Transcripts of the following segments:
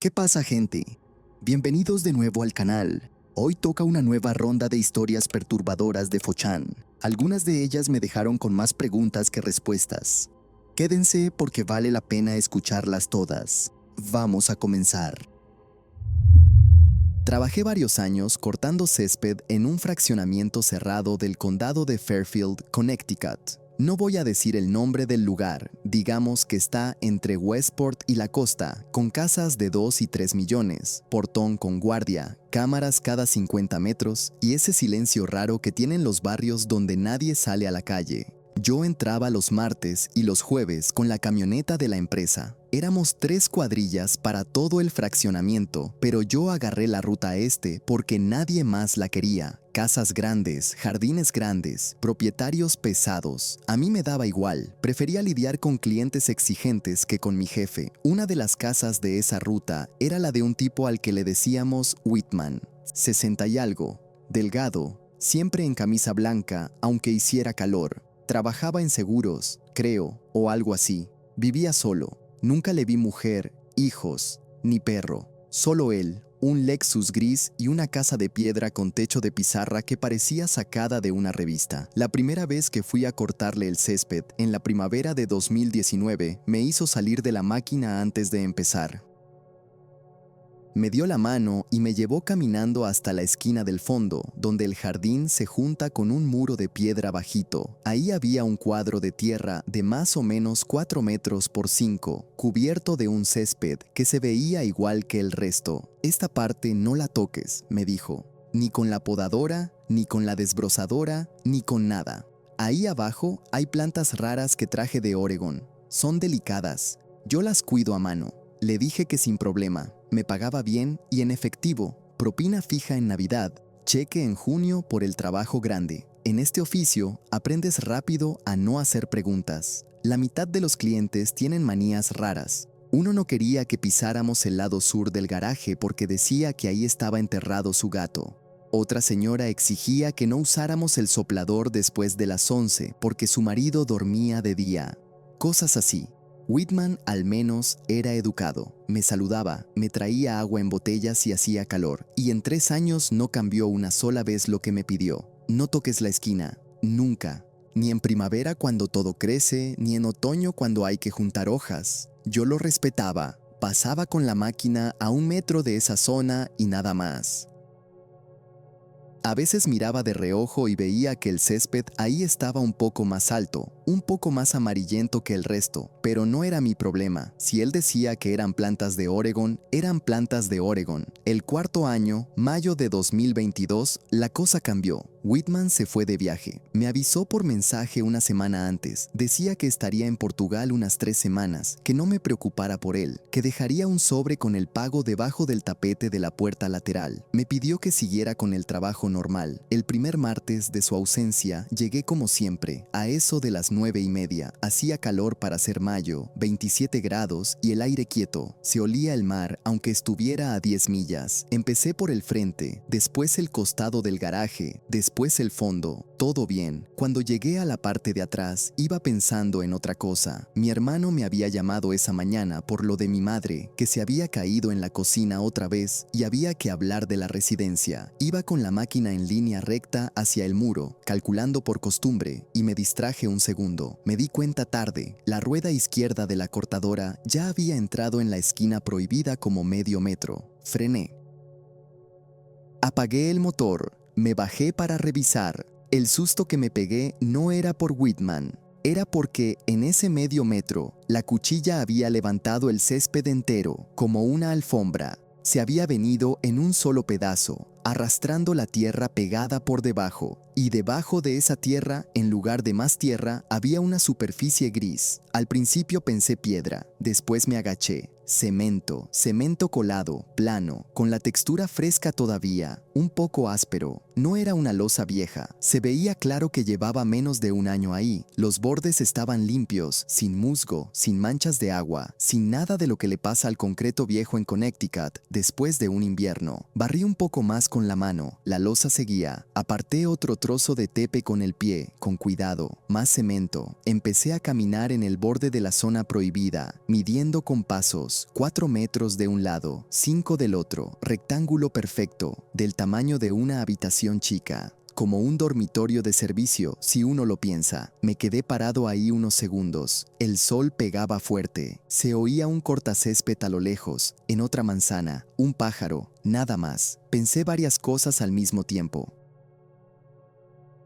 ¿Qué pasa, gente? Bienvenidos de nuevo al canal. Hoy toca una nueva ronda de historias perturbadoras de Fo-chan. Algunas de ellas me dejaron con más preguntas que respuestas. Quédense porque vale la pena escucharlas todas. Vamos a comenzar. Trabajé varios años cortando césped en un fraccionamiento cerrado del condado de Fairfield, Connecticut. No voy a decir el nombre del lugar, digamos que está entre Westport y la costa, con casas de 2 y 3 millones, portón con guardia, cámaras cada 50 metros y ese silencio raro que tienen los barrios donde nadie sale a la calle. Yo entraba los martes y los jueves con la camioneta de la empresa. Éramos 3 cuadrillas para todo el fraccionamiento, pero yo agarré la ruta este porque nadie más la quería. Casas grandes, jardines grandes, propietarios pesados. A mí me daba igual, prefería lidiar con clientes exigentes que con mi jefe. Una de las casas de esa ruta era la de un tipo al que le decíamos Whitman, 60 y algo, delgado, siempre en camisa blanca, aunque hiciera calor. Trabajaba en seguros, creo, o algo así. Vivía solo. Nunca le vi mujer, hijos, ni perro. Solo él, un Lexus gris y una casa de piedra con techo de pizarra que parecía sacada de una revista. La primera vez que fui a cortarle el césped, en la primavera de 2019, me hizo salir de la máquina antes de empezar. Me dio la mano y me llevó caminando hasta la esquina del fondo, donde el jardín se junta con un muro de piedra bajito. Ahí había un cuadro de tierra de más o menos 4 metros por 5, cubierto de un césped que se veía igual que el resto. Esta parte no la toques, me dijo, ni con la podadora, ni con la desbrozadora, ni con nada. Ahí abajo hay plantas raras que traje de Oregon. Son delicadas. Yo las cuido a mano. Le dije que sin problema, me pagaba bien y en efectivo, propina fija en Navidad, cheque en junio por el trabajo grande. En este oficio, aprendes rápido a no hacer preguntas. La mitad de los clientes tienen manías raras. Uno no quería que pisáramos el lado sur del garaje porque decía que ahí estaba enterrado su gato. Otra señora exigía que no usáramos el soplador después de las 11 porque su marido dormía de día. Cosas así. Whitman al menos era educado, me saludaba, me traía agua en botellas si hacía calor, y en 3 años no cambió una sola vez lo que me pidió. No toques la esquina, nunca, ni en primavera cuando todo crece, ni en otoño cuando hay que juntar hojas. Yo lo respetaba, pasaba con la máquina a 1 metro de esa zona y nada más. A veces miraba de reojo y veía que el césped ahí estaba un poco más alto, un poco más amarillento que el resto, pero no era mi problema. Si él decía que eran plantas de Oregon, eran plantas de Oregon. El 4.º año, mayo de 2022, la cosa cambió. Whitman se fue de viaje. Me avisó por mensaje una semana antes. Decía que estaría en Portugal unas 3 semanas, que no me preocupara por él, que dejaría un sobre con el pago debajo del tapete de la puerta lateral. Me pidió que siguiera con el trabajo normal. El primer martes de su ausencia llegué como siempre, a eso de las 9:30. Hacía calor para ser mayo, 27 grados y el aire quieto. Se olía el mar aunque estuviera a 10 millas. Empecé por el frente, después el costado del garaje, después el fondo. Todo bien. Cuando llegué a la parte de atrás, iba pensando en otra cosa. Mi hermano me había llamado esa mañana por lo de mi madre, que se había caído en la cocina otra vez y había que hablar de la residencia. Iba con la máquina en línea recta hacia el muro, calculando por costumbre, y me distraje un segundo. Me di cuenta tarde. La rueda izquierda de la cortadora ya había entrado en la esquina prohibida como medio metro. Frené. Apagué el motor. Me bajé para revisar. El susto que me pegué no era por Whitman. Era porque en ese medio metro, la cuchilla había levantado el césped entero, como una alfombra. Se había venido en un solo pedazo, arrastrando la tierra pegada por debajo, y debajo de esa tierra, en lugar de más tierra, había una superficie gris. Al principio pensé piedra, después me agaché. Cemento colado, plano, con la textura fresca todavía, un poco áspero. No era una losa vieja, se veía claro que llevaba menos de un año ahí. Los bordes estaban limpios, sin musgo, sin manchas de agua, sin nada de lo que le pasa al concreto viejo en Connecticut después de un invierno. Barrí un poco más con la mano, la losa seguía. Aparté otro trozo de tepe con el pie, con cuidado, más cemento. Empecé a caminar en el borde de la zona prohibida, midiendo con pasos, 4 metros de un lado, 5 del otro, rectángulo perfecto, del tamaño de una habitación chica, como un dormitorio de servicio si uno lo piensa. Me quedé parado ahí unos segundos. El sol pegaba fuerte. Se oía un cortacésped a lo lejos, en otra manzana, un pájaro, nada más. Pensé varias cosas al mismo tiempo.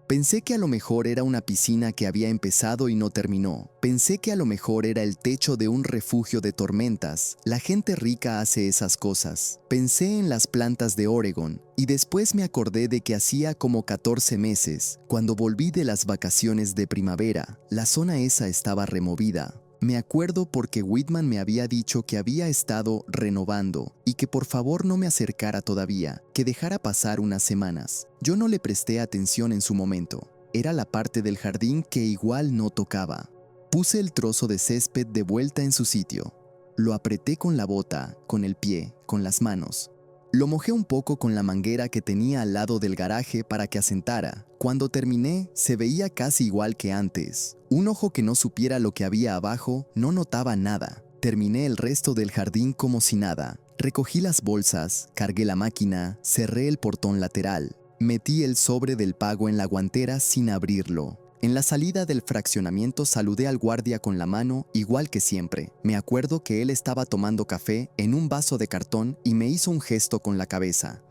Pensé que a lo mejor era una piscina que había empezado y no terminó. Pensé que a lo mejor era el techo de un refugio de tormentas. La gente rica hace esas cosas. Pensé en las plantas de Oregon y después me acordé de que hacía como 14 meses, cuando volví de las vacaciones de primavera, la zona esa estaba removida. Me acuerdo porque Whitman me había dicho que había estado renovando y que por favor no me acercara todavía, que dejara pasar unas semanas. Yo no le presté atención en su momento. Era la parte del jardín que igual no tocaba. Puse el trozo de césped de vuelta en su sitio. Lo apreté con la bota, con el pie, con las manos. Lo mojé un poco con la manguera que tenía al lado del garaje para que asentara. Cuando terminé, se veía casi igual que antes. Un ojo que no supiera lo que había abajo no notaba nada. Terminé el resto del jardín como si nada. Recogí las bolsas, cargué la máquina, cerré el portón lateral. Metí el sobre del pago en la guantera sin abrirlo. En la salida del fraccionamiento saludé al guardia con la mano, igual que siempre. Me acuerdo que él estaba tomando café en un vaso de cartón y me hizo un gesto con la cabeza.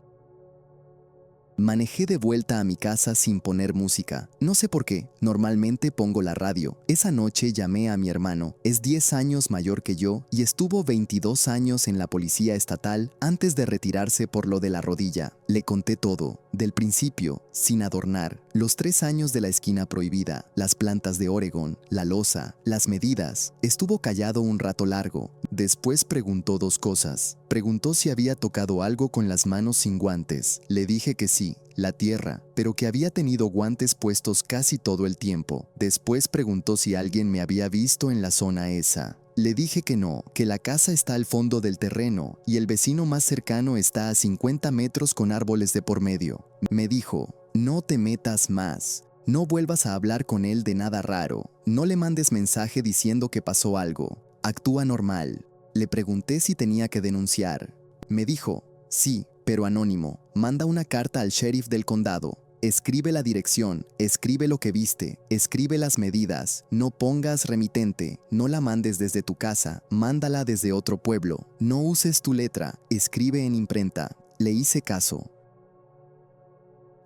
Manejé de vuelta a mi casa sin poner música. No sé por qué, normalmente pongo la radio. Esa noche llamé a mi hermano, es 10 años mayor que yo y estuvo 22 años en la policía estatal antes de retirarse por lo de la rodilla. Le conté todo, del principio, sin adornar, los 3 años de la esquina prohibida, las plantas de Oregon, la losa, las medidas. Estuvo callado un rato largo. Después preguntó 2 cosas. Preguntó si había tocado algo con las manos sin guantes. Le dije que sí, la tierra, pero que había tenido guantes puestos casi todo el tiempo. Después preguntó si alguien me había visto en la zona esa. Le dije que no, que la casa está al fondo del terreno y el vecino más cercano está a 50 metros con árboles de por medio. Me dijo, no te metas más. No vuelvas a hablar con él de nada raro. No le mandes mensaje diciendo que pasó algo. Actúa normal. Le pregunté si tenía que denunciar. Me dijo, sí, pero anónimo. Manda una carta al sheriff del condado. Escribe la dirección, escribe lo que viste, escribe las medidas. No pongas remitente, no la mandes desde tu casa, mándala desde otro pueblo. No uses tu letra, escribe en imprenta. Le hice caso.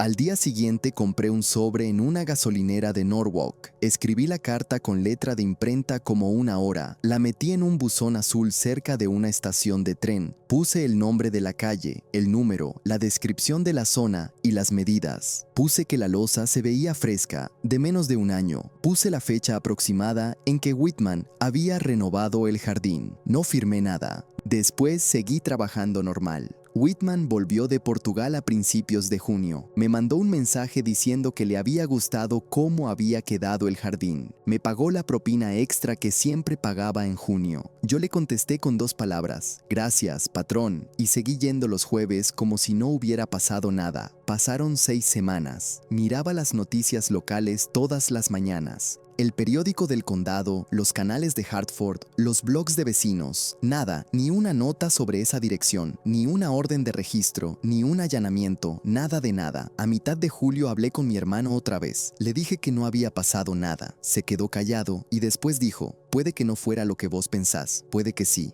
Al día siguiente compré un sobre en una gasolinera de Norwalk. Escribí la carta con letra de imprenta como una hora. La metí en un buzón azul cerca de una estación de tren. Puse el nombre de la calle, el número, la descripción de la zona y las medidas. Puse que la losa se veía fresca, de menos de un año. Puse la fecha aproximada en que Whitman había renovado el jardín. No firmé nada. Después seguí trabajando normal. Whitman volvió de Portugal a principios de junio. Me mandó un mensaje diciendo que le había gustado cómo había quedado el jardín. Me pagó la propina extra que siempre pagaba en junio. Yo le contesté con 2 palabras, gracias, patrón, y seguí yendo los jueves como si no hubiera pasado nada. Pasaron 6 semanas. Miraba las noticias locales todas las mañanas. El periódico del condado, los canales de Hartford, los blogs de vecinos, nada, ni una nota sobre esa dirección, ni una orden de registro, ni un allanamiento, nada de nada. A mitad de julio hablé con mi hermano otra vez. Le dije que no había pasado nada. Se quedó callado y después dijo, puede que no fuera lo que vos pensás, puede que sí.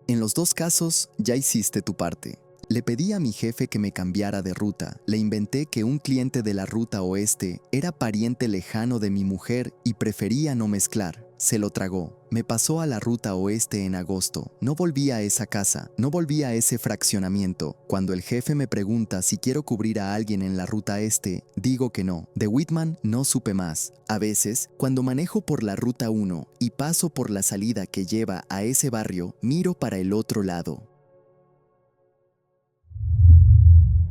En los 2 casos, ya hiciste tu parte. Le pedí a mi jefe que me cambiara de ruta. Le inventé que un cliente de la ruta oeste era pariente lejano de mi mujer y prefería no mezclar. Se lo tragó. Me pasó a la ruta oeste en agosto. No volví a esa casa, no volví a ese fraccionamiento. Cuando el jefe me pregunta si quiero cubrir a alguien en la ruta este, digo que no. De Whitman no supe más. A veces, cuando manejo por la ruta 1 y paso por la salida que lleva a ese barrio, miro para el otro lado.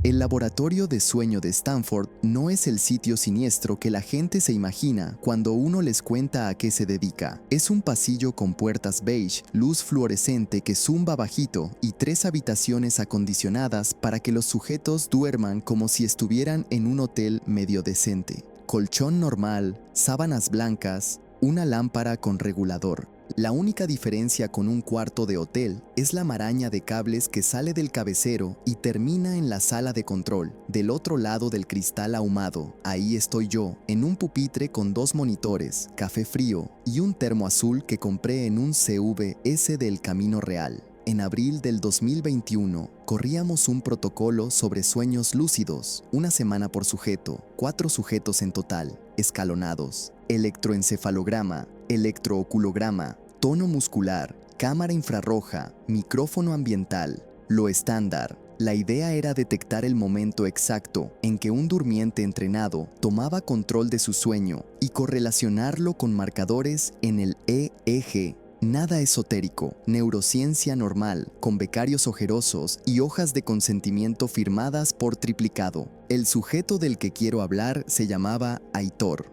El laboratorio de sueño de Stanford no es el sitio siniestro que la gente se imagina cuando uno les cuenta a qué se dedica. Es un pasillo con puertas beige, luz fluorescente que zumba bajito y 3 habitaciones acondicionadas para que los sujetos duerman como si estuvieran en un hotel medio decente. Colchón normal, sábanas blancas, una lámpara con regulador. La única diferencia con un cuarto de hotel es la maraña de cables que sale del cabecero y termina en la sala de control, del otro lado del cristal ahumado. Ahí estoy yo, en un pupitre con 2 monitores, café frío y un termo azul que compré en un CVS del Camino Real. En abril del 2021, corríamos un protocolo sobre sueños lúcidos, una semana por sujeto, 4 sujetos en total, escalonados, electroencefalograma, electrooculograma, tono muscular, cámara infrarroja, micrófono ambiental, lo estándar. La idea era detectar el momento exacto en que un durmiente entrenado tomaba control de su sueño y correlacionarlo con marcadores en el EEG. Nada esotérico, neurociencia normal, con becarios ojerosos y hojas de consentimiento firmadas por triplicado. El sujeto del que quiero hablar se llamaba Aitor.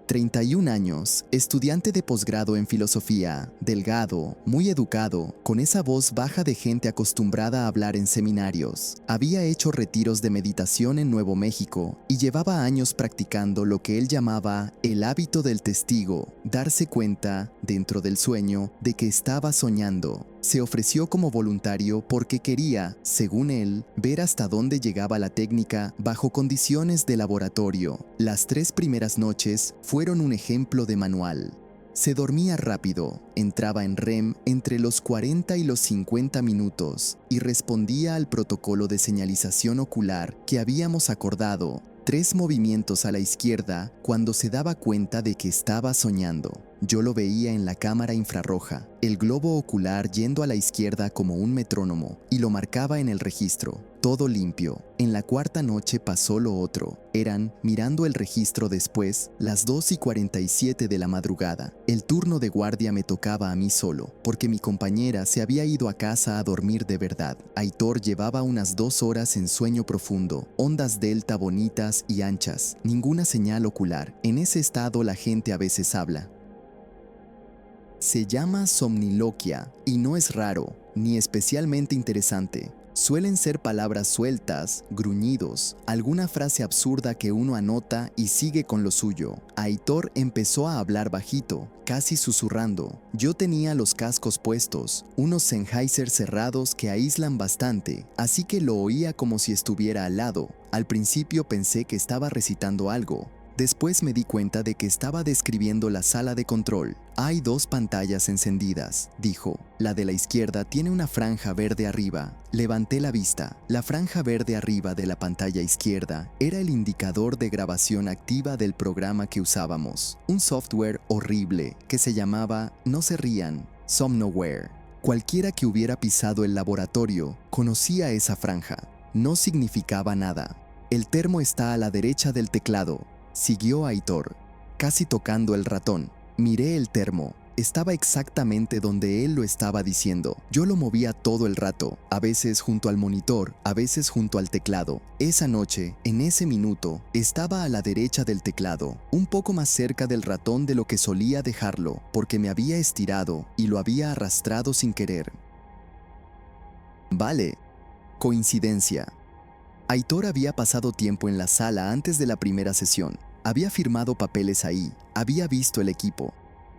31 años, estudiante de posgrado en filosofía, delgado, muy educado, con esa voz baja de gente acostumbrada a hablar en seminarios. Había hecho retiros de meditación en Nuevo México y llevaba años practicando lo que él llamaba el hábito del testigo, darse cuenta, dentro del sueño, de que estaba soñando. Se ofreció como voluntario porque quería, según él, ver hasta dónde llegaba la técnica bajo condiciones de laboratorio. Las 3 primeras noches fueron un ejemplo de manual. Se dormía rápido, entraba en REM entre los 40 y los 50 minutos y respondía al protocolo de señalización ocular que habíamos acordado. 3 movimientos a la izquierda cuando se daba cuenta de que estaba soñando. Yo lo veía en la cámara infrarroja, el globo ocular yendo a la izquierda como un metrónomo, y lo marcaba en el registro. Todo limpio. En la 4ª noche pasó lo otro. Eran, mirando el registro después, las 2:47 de la madrugada. El turno de guardia me tocaba a mí solo, porque mi compañera se había ido a casa a dormir de verdad. Aitor llevaba unas 2 horas en sueño profundo, ondas delta bonitas y anchas, ninguna señal ocular. En ese estado la gente a veces habla. Se llama somniloquia y no es raro, ni especialmente interesante. Suelen ser palabras sueltas, gruñidos, alguna frase absurda que uno anota y sigue con lo suyo. Aitor empezó a hablar bajito, casi susurrando. Yo tenía los cascos puestos, unos Sennheiser cerrados que aíslan bastante, así que lo oía como si estuviera al lado. Al principio pensé que estaba recitando algo. Después me di cuenta de que estaba describiendo la sala de control. Hay 2 pantallas encendidas, dijo. La de la izquierda tiene una franja verde arriba. Levanté la vista. La franja verde arriba de la pantalla izquierda era el indicador de grabación activa del programa que usábamos. Un software horrible que se llamaba, no se rían, Somnoware. Cualquiera que hubiera pisado el laboratorio conocía esa franja. No significaba nada. El termo está a la derecha del teclado. Siguió Aitor, casi tocando el ratón. Miré el termo. Estaba exactamente donde él lo estaba diciendo. Yo lo movía todo el rato, a veces junto al monitor, a veces junto al teclado. Esa noche, en ese minuto, estaba a la derecha del teclado, un poco más cerca del ratón de lo que solía dejarlo, porque me había estirado y lo había arrastrado sin querer. Vale. Coincidencia. Aitor había pasado tiempo en la sala antes de la primera sesión. Había firmado papeles ahí, había visto el equipo.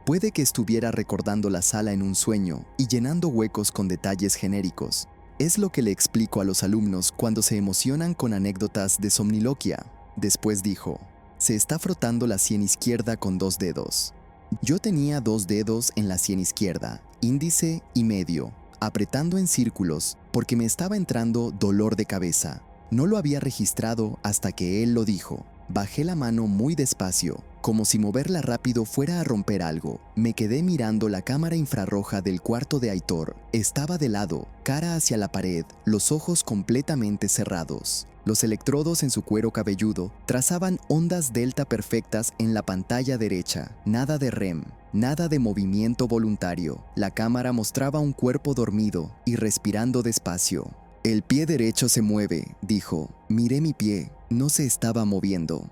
Puede que estuviera recordando la sala en un sueño y llenando huecos con detalles genéricos. Es lo que le explico a los alumnos cuando se emocionan con anécdotas de somniloquia. Después dijo, se está frotando la sien izquierda con 2 dedos. Yo tenía 2 dedos en la sien izquierda, índice y medio, apretando en círculos porque me estaba entrando dolor de cabeza. No lo había registrado hasta que él lo dijo. Bajé la mano muy despacio, como si moverla rápido fuera a romper algo. Me quedé mirando la cámara infrarroja del cuarto de Aitor. Estaba de lado, cara hacia la pared, los ojos completamente cerrados. Los electrodos en su cuero cabelludo trazaban ondas delta perfectas en la pantalla derecha. Nada de REM, nada de movimiento voluntario. La cámara mostraba un cuerpo dormido y respirando despacio. El pie derecho se mueve, dijo. Miré mi pie, no se estaba moviendo.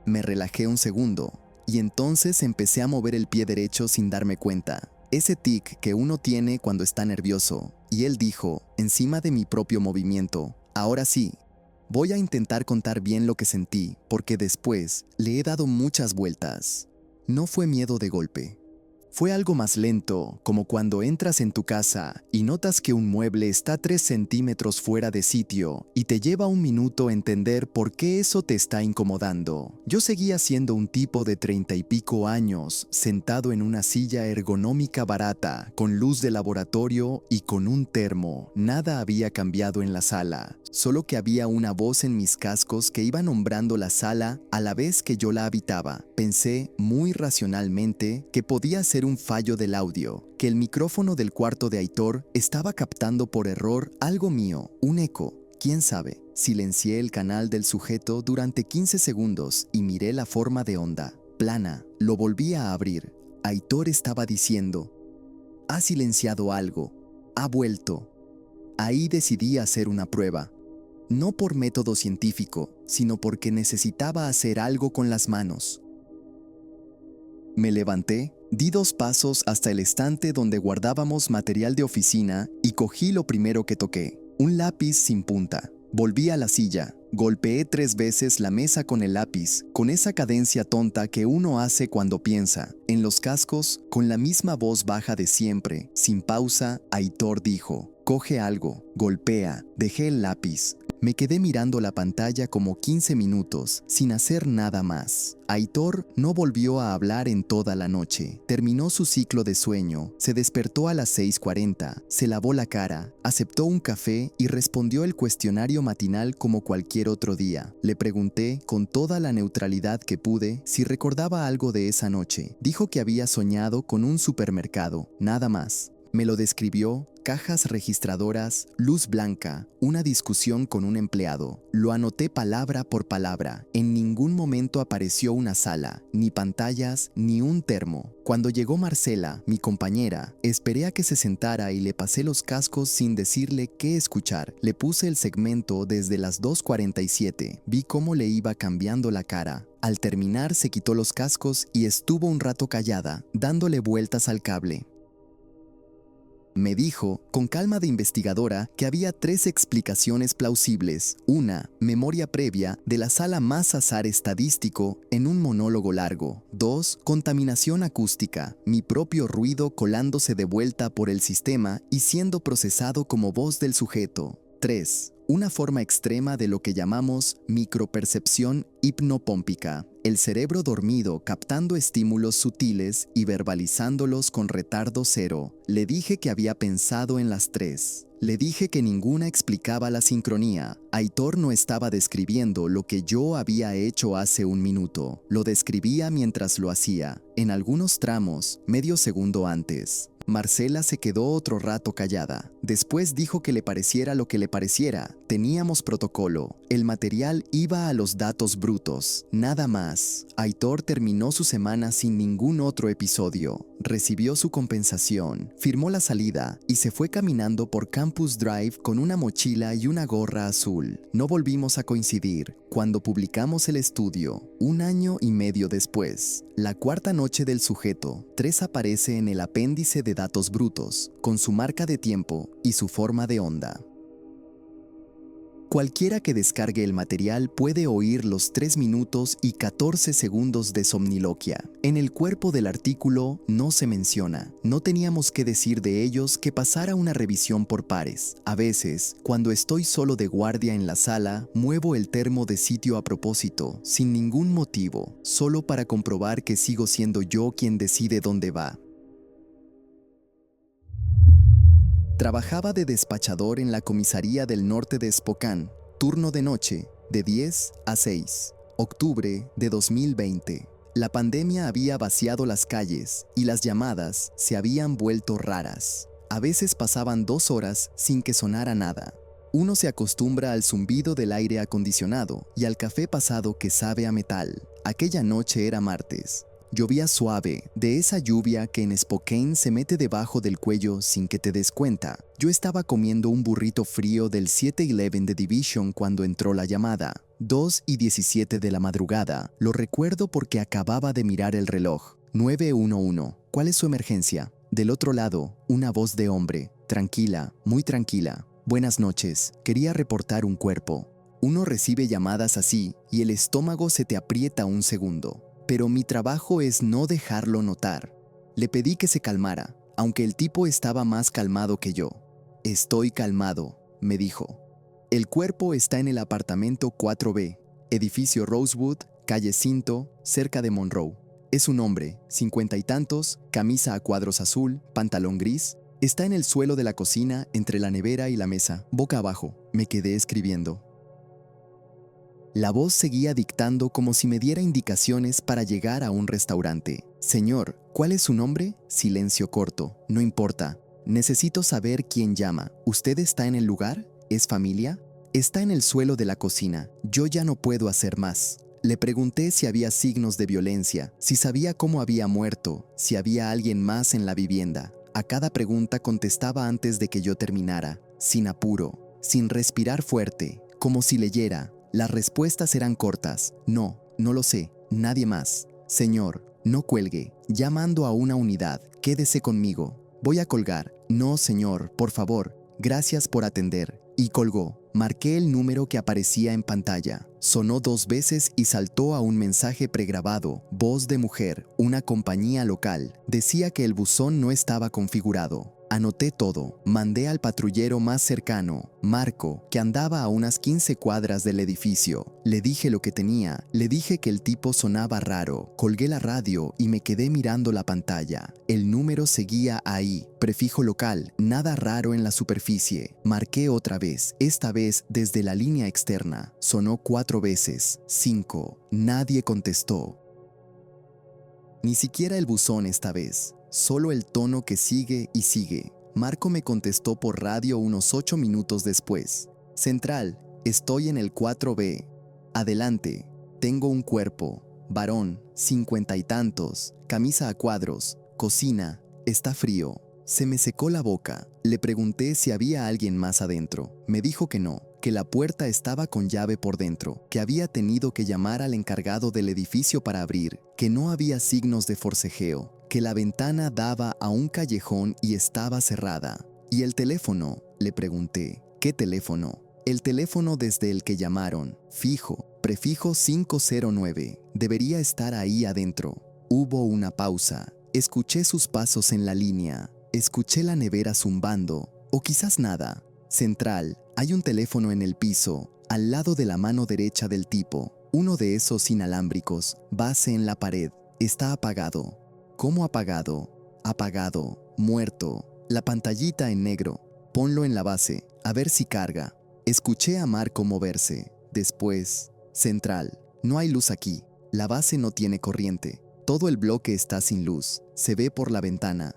Me relajé un segundo, y entonces empecé a mover el pie derecho sin darme cuenta. Ese tic que uno tiene cuando está nervioso. Y él dijo, encima de mi propio movimiento, ahora sí, voy a intentar contar bien lo que sentí, porque después le he dado muchas vueltas. No fue miedo de golpe. Fue algo más lento, como cuando entras en tu casa y notas que un mueble está 3 centímetros fuera de sitio y te lleva un minuto entender por qué eso te está incomodando. Yo seguía siendo un tipo de 30 y pico años, sentado en una silla ergonómica barata, con luz de laboratorio y con un termo. Nada había cambiado en la sala, solo que había una voz en mis cascos que iba nombrando la sala a la vez que yo la habitaba. Pensé muy racionalmente que podía ser un fallo del audio, que el micrófono del cuarto de Aitor estaba captando por error algo mío, un eco. ¿Quién sabe? Silencié el canal del sujeto durante 15 segundos y miré la forma de onda. Plana. Lo volví a abrir. Aitor estaba diciendo: ha silenciado algo. Ha vuelto. Ahí decidí hacer una prueba. No por método científico, sino porque necesitaba hacer algo con las manos. Me levanté, di 2 pasos hasta el estante donde guardábamos material de oficina y cogí lo primero que toqué, un lápiz sin punta. Volví a la silla, golpeé 3 veces la mesa con el lápiz, con esa cadencia tonta que uno hace cuando piensa. En los cascos, con la misma voz baja de siempre, sin pausa, Aitor dijo: coge algo, golpea. Dejé el lápiz. Me quedé mirando la pantalla como 15 minutos, sin hacer nada más. Aitor no volvió a hablar en toda la noche. Terminó su ciclo de sueño, se despertó a las 6:40, se lavó la cara, aceptó un café y respondió el cuestionario matinal como cualquier otro día. Le pregunté, con toda la neutralidad que pude, si recordaba algo de esa noche. Dijo que había soñado con un supermercado, nada más. Me lo describió: cajas registradoras, luz blanca, una discusión con un empleado. Lo anoté palabra por palabra. En ningún momento apareció una sala, ni pantallas, ni un termo. Cuando llegó Marcela, mi compañera, esperé a que se sentara y le pasé los cascos sin decirle qué escuchar. Le puse el segmento desde las 2:47. Vi cómo le iba cambiando la cara. Al terminar se quitó los cascos y estuvo un rato callada, dándole vueltas al cable. Me dijo, con calma de investigadora, que había 3 explicaciones plausibles. Una, memoria previa de la sala más azar estadístico en un monólogo largo. 2, contaminación acústica, mi propio ruido colándose de vuelta por el sistema y siendo procesado como voz del sujeto. 3, una forma extrema de lo que llamamos micropercepción hipnopómpica, el cerebro dormido captando estímulos sutiles y verbalizándolos con retardo cero. Le dije que había pensado en las 3. Le dije que ninguna explicaba la sincronía. Aitor no estaba describiendo lo que yo había hecho hace un minuto. Lo describía mientras lo hacía, en algunos tramos, medio segundo antes. Marcela se quedó otro rato callada. Después dijo que le pareciera lo que le pareciera. Teníamos protocolo. El material iba a los datos brutos. Nada más. Aitor terminó su semana sin ningún otro episodio. Recibió su compensación, firmó la salida y se fue caminando por Campus Drive con una mochila y una gorra azul. No volvimos a coincidir. Cuando publicamos el estudio, 1 año y medio después, la 4ª noche del sujeto, 3 aparece en el apéndice de datos brutos, con su marca de tiempo y su forma de onda. Cualquiera que descargue el material puede oír los 3 minutos y 14 segundos de somniloquia. En el cuerpo del artículo no se menciona. No teníamos que decir de ellos que pasara una revisión por pares. A veces, cuando estoy solo de guardia en la sala, muevo el termo de sitio a propósito, sin ningún motivo, solo para comprobar que sigo siendo yo quien decide dónde va. Trabajaba de despachador en la comisaría del norte de Spokane, turno de noche, de 10 a 6. Octubre de 2020. La pandemia había vaciado las calles y las llamadas se habían vuelto raras. A veces pasaban 2 horas sin que sonara nada. Uno se acostumbra al zumbido del aire acondicionado y al café pasado que sabe a metal. Aquella noche era martes. Llovía suave, de esa lluvia que en Spokane se mete debajo del cuello sin que te des cuenta. Yo estaba comiendo un burrito frío del 7-Eleven de Division cuando entró la llamada. 2:17 de la madrugada. Lo recuerdo porque acababa de mirar el reloj. 911. ¿Cuál es su emergencia? Del otro lado, una voz de hombre. Tranquila, muy tranquila. Buenas noches. Quería reportar un cuerpo. Uno recibe llamadas así y el estómago se te aprieta un segundo. Pero mi trabajo es no dejarlo notar. Le pedí que se calmara, aunque el tipo estaba más calmado que yo. Estoy calmado, me dijo. El cuerpo está en el apartamento 4B, edificio Rosewood, calle Cinto, cerca de Monroe. Es un hombre, 50 y tantos, camisa a cuadros azul, pantalón gris. Está en el suelo de la cocina, entre la nevera y la mesa, boca abajo. Me quedé escribiendo. La voz seguía dictando como si me diera indicaciones para llegar a un restaurante. Señor, ¿cuál es su nombre? Silencio corto. No importa. Necesito saber quién llama. ¿Usted está en el lugar? ¿Es familia? Está en el suelo de la cocina. Yo ya no puedo hacer más. Le pregunté si había signos de violencia, si sabía cómo había muerto, si había alguien más en la vivienda. A cada pregunta contestaba antes de que yo terminara, sin apuro, sin respirar fuerte, como si leyera. Las respuestas eran cortas. No, no lo sé, nadie más. Señor, no cuelgue. Llamando a una unidad, quédese conmigo. Voy a colgar. No, señor, por favor. Gracias por atender. Y colgó. Marqué el número que aparecía en pantalla. Sonó 2 veces y saltó a un mensaje pregrabado. Voz de mujer, una compañía local. Decía que el buzón no estaba configurado. Anoté todo, mandé al patrullero más cercano, Marco, que andaba a unas 15 cuadras del edificio. Le dije lo que tenía, le dije que el tipo sonaba raro, colgué la radio y me quedé mirando la pantalla. El número seguía ahí, prefijo local, nada raro en la superficie. Marqué otra vez, esta vez desde la línea externa. Sonó 4 veces, 5, nadie contestó. Ni siquiera el buzón esta vez. Solo el tono que sigue y sigue. Marco me contestó por radio unos 8 minutos después. Central, estoy en el 4B. Adelante, tengo un cuerpo. Varón, 50 y tantos, camisa a cuadros, cocina, está frío. Se me secó la boca. Le pregunté si había alguien más adentro. Me dijo que no, que la puerta estaba con llave por dentro, que había tenido que llamar al encargado del edificio para abrir, que no había signos de forcejeo, que la ventana daba a un callejón y estaba cerrada. ¿Y el teléfono? Le pregunté. ¿Qué teléfono? El teléfono desde el que llamaron. Fijo, prefijo 509. Debería estar ahí adentro. Hubo una pausa. Escuché sus pasos en la línea. Escuché la nevera zumbando. O quizás nada. Central, hay un teléfono en el piso, al lado de la mano derecha del tipo. Uno de esos inalámbricos, base en la pared. Está apagado. ¿Cómo apagado? Apagado, muerto. La pantallita en negro. Ponlo en la base, a ver si carga. Escuché a Marco moverse. Después, central. No hay luz aquí. La base no tiene corriente. Todo el bloque está sin luz. Se ve por la ventana.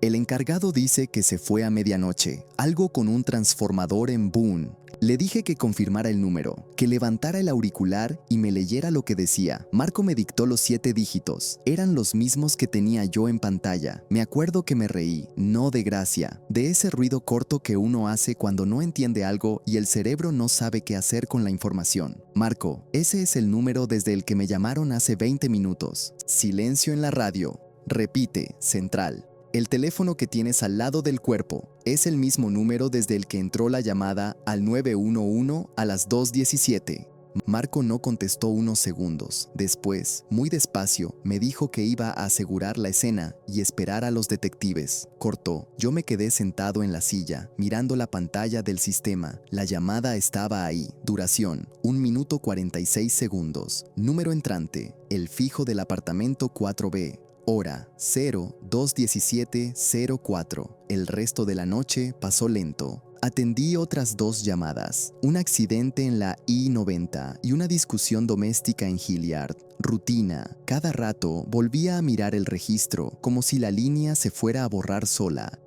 El encargado dice que se fue a medianoche, algo con un transformador en Boone. Le dije que confirmara el número, que levantara el auricular y me leyera lo que decía. Marco me dictó los 7 dígitos. Eran los mismos que tenía yo en pantalla. Me acuerdo que me reí, no de gracia, de ese ruido corto que uno hace cuando no entiende algo y el cerebro no sabe qué hacer con la información. Marco, ese es el número desde el que me llamaron hace 20 minutos. Silencio en la radio. Repite, central. El teléfono que tienes al lado del cuerpo es el mismo número desde el que entró la llamada al 911 a las 2:17. Marco no contestó unos segundos. Después, muy despacio, me dijo que iba a asegurar la escena y esperar a los detectives. Cortó. Yo me quedé sentado en la silla, mirando la pantalla del sistema. La llamada estaba ahí. Duración, 1 minuto 46 segundos. Número entrante, el fijo del apartamento 4B. Hora 02:17:04. El resto de la noche pasó lento. Atendí otras 2 llamadas, un accidente en la I-90 y una discusión doméstica en Hilliard. Rutina. Cada rato volvía a mirar el registro, como si la línea se fuera a borrar sola.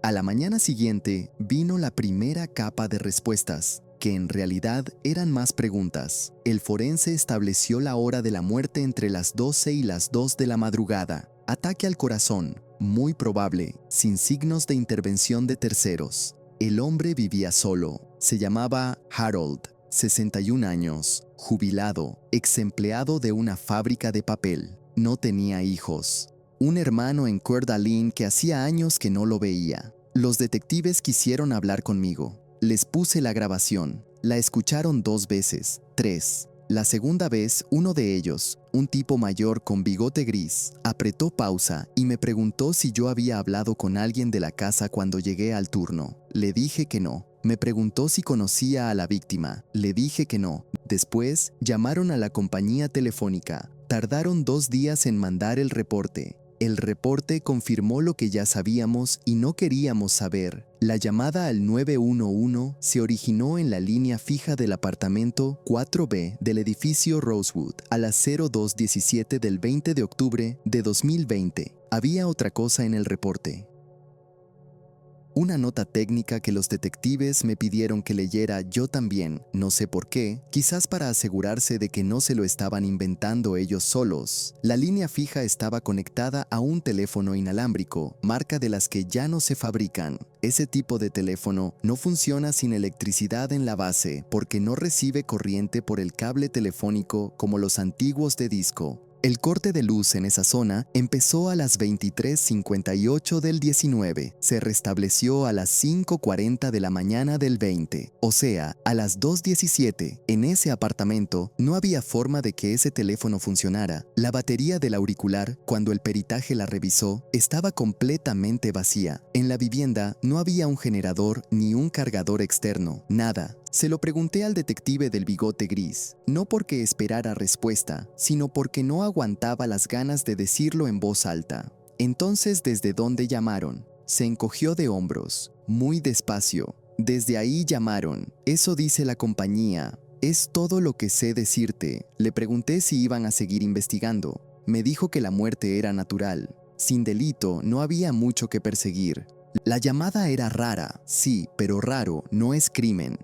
A la mañana siguiente vino la primera capa de respuestas. que en realidad eran más preguntas. El forense estableció la hora de la muerte entre las 12 y las 2 de la madrugada. Ataque al corazón, muy probable, sin signos de intervención de terceros. El hombre vivía solo. Se llamaba Harold, 61 años, jubilado, ex empleado de una fábrica de papel. No tenía hijos. Un hermano en Coeur d'Alene que hacía años que no lo veía. Los detectives quisieron hablar conmigo. Les puse la grabación. La escucharon 2 veces, 3. La segunda vez, uno de ellos, un tipo mayor con bigote gris, apretó pausa y me preguntó si yo había hablado con alguien de la casa cuando llegué al turno. Le dije que no. Me preguntó si conocía a la víctima. Le dije que no. Después, llamaron a la compañía telefónica. Tardaron 2 días en mandar el reporte. El reporte confirmó lo que ya sabíamos y no queríamos saber. La llamada al 911 se originó en la línea fija del apartamento 4B del edificio Rosewood a las 02:17 del 20 de octubre de 2020. Había otra cosa en el reporte. Una nota técnica que los detectives me pidieron que leyera yo también, no sé por qué, quizás para asegurarse de que no se lo estaban inventando ellos solos. La línea fija estaba conectada a un teléfono inalámbrico, marca de las que ya no se fabrican. Ese tipo de teléfono no funciona sin electricidad en la base porque no recibe corriente por el cable telefónico como los antiguos de disco. El corte de luz en esa zona empezó a las 23:58 del 19, se restableció a las 5:40 de la mañana del 20, o sea, a las 2:17. En ese apartamento no había forma de que ese teléfono funcionara. La batería del auricular, cuando el peritaje la revisó, estaba completamente vacía. En la vivienda no había un generador ni un cargador externo, nada. Se lo pregunté al detective del bigote gris, no porque esperara respuesta, sino porque no aguantaba las ganas de decirlo en voz alta. Entonces, ¿desde dónde llamaron? Se encogió de hombros, muy despacio. Desde ahí llamaron. Eso dice la compañía. Es todo lo que sé decirte. Le pregunté si iban a seguir investigando. Me dijo que la muerte era natural. Sin delito, no había mucho que perseguir. La llamada era rara, sí, pero raro no es crimen.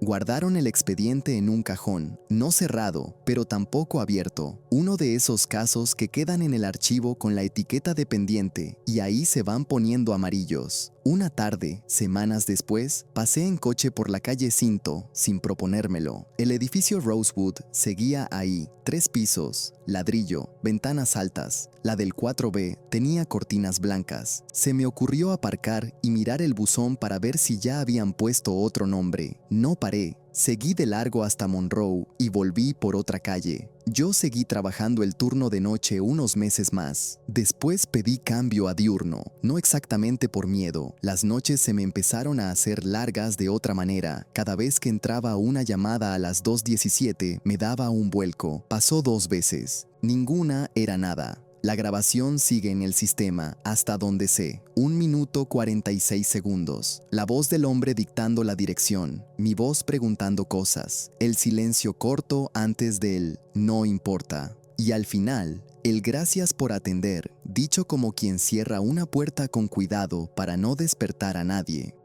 Guardaron el expediente en un cajón, no cerrado, pero tampoco abierto. Uno de esos casos que quedan en el archivo con la etiqueta de pendiente y ahí se van poniendo amarillos. Una tarde, semanas después, pasé en coche por la calle Cinto, sin proponérmelo. El edificio Rosewood seguía ahí, 3 pisos, ladrillo, ventanas altas. La del 4B tenía cortinas blancas. Se me ocurrió aparcar y mirar el buzón para ver si ya habían puesto otro nombre. No paré. Seguí de largo hasta Monroe y volví por otra calle. Yo seguí trabajando el turno de noche unos meses más. Después pedí cambio a diurno, no exactamente por miedo. Las noches se me empezaron a hacer largas de otra manera. Cada vez que entraba una llamada a las 2:17 me daba un vuelco. Pasó 2 veces. Ninguna era nada. La grabación sigue en el sistema, hasta donde sé. 1 minuto 46 segundos. La voz del hombre dictando la dirección. Mi voz preguntando cosas. El silencio corto antes del no importa. Y al final, el gracias por atender, dicho como quien cierra una puerta con cuidado para no despertar a nadie.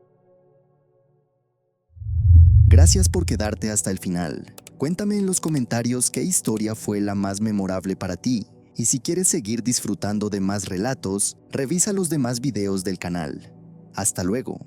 Gracias por quedarte hasta el final. Cuéntame en los comentarios qué historia fue la más memorable para ti. Y si quieres seguir disfrutando de más relatos, revisa los demás videos del canal. Hasta luego.